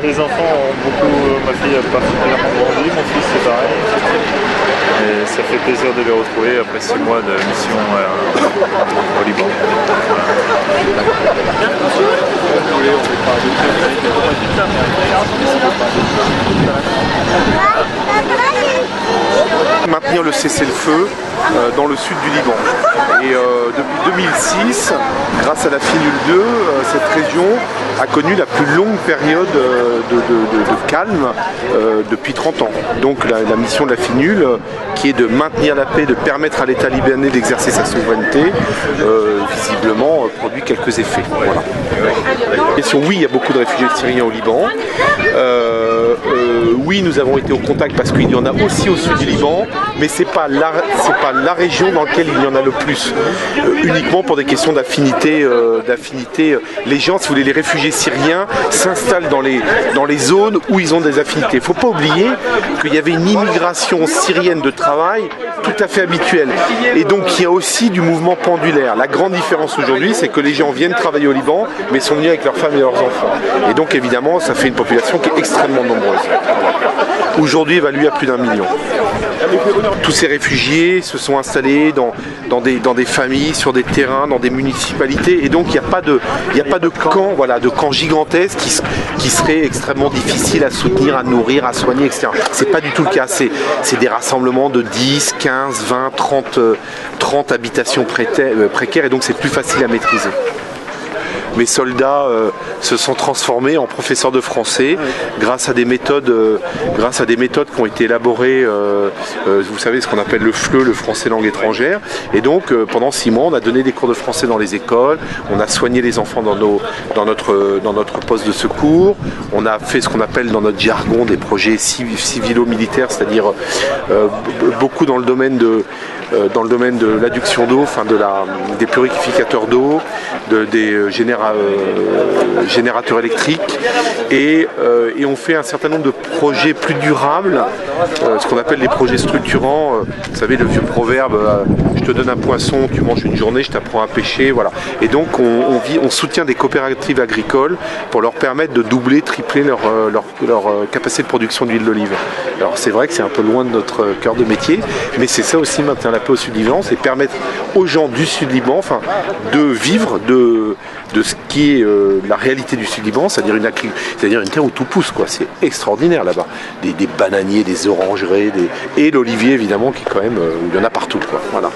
Les enfants ont beaucoup, ma fille a particulièrement grandi, mon fils c'est pareil. Et ça fait plaisir de les retrouver après 6 mois de mission au Liban. Maintenir le cessez-le-feu dans le sud du Liban. Et depuis 2006, grâce à la FINUL 2, cette région a connu la plus longue période de calme depuis 30 ans. Donc la mission de la FINUL, qui est de maintenir la paix, de permettre à l'État libanais d'exercer sa souveraineté, visiblement produit quelques effets. Voilà. Question, oui, il y a beaucoup de réfugiés syriens au Liban. Oui, nous avons été au contact parce qu'il y en a aussi au sud du Liban, mais c'est pas la région dans laquelle il y en a le plus. Uniquement pour des questions d'affinité. Les gens, si vous voulez, les réfugiés syriens s'installent dans les zones où ils ont des affinités. Il ne faut pas oublier qu'il y avait une immigration syrienne de travail tout à fait habituelle. Et donc il y a aussi du mouvement pendulaire. La grande différence aujourd'hui, c'est que les gens viennent travailler au Liban, mais sont venus avec leurs femmes et leurs enfants. Et donc évidemment, ça fait une population qui est extrêmement nombreuse. Aujourd'hui évaluée à plus d'1 million. Tous ces réfugiés se sont installés dans des familles, sur des terrains, dans des municipalités, et donc il n'y a pas de camp, voilà, de camp gigantesque qui serait extrêmement difficile à soutenir, à nourrir, à soigner, etc. C'est pas du tout le cas. C'est des rassemblements de 10, 15, 20, 30 habitations précaires, et donc c'est plus facile à maîtriser. Mes soldats se sont transformés en professeurs de français grâce à des méthodes qui ont été élaborées, vous savez ce qu'on appelle le FLE, le français langue étrangère. Et donc pendant 6 mois, on a donné des cours de français dans les écoles, on a soigné les enfants dans notre poste de secours, on a fait ce qu'on appelle dans notre jargon des projets civilo-militaires, c'est-à-dire beaucoup dans le domaine de l'adduction d'eau, enfin des purificateurs d'eau, des générateurs électriques, et on fait un certain nombre de projets plus durables, ce qu'on appelle les projets structurants. Vous savez, le vieux proverbe, je te donne un poisson, tu manges une journée, je t'apprends à pêcher, voilà. Et donc on soutient des coopératives agricoles pour leur permettre de doubler, tripler leur capacité de production d'huile d'olive. Alors c'est vrai que c'est un peu loin de notre cœur de métier, mais c'est ça aussi, maintenir la paix au sud du Liban, c'est permettre aux gens du sud Liban, enfin, de vivre de ce qui est la réalité du sud Liban, c'est-à-dire une terre où tout pousse, quoi. C'est extraordinaire là-bas. Des bananiers, des orangeries, et l'olivier évidemment, qui est quand même où il y en a partout, quoi. Voilà.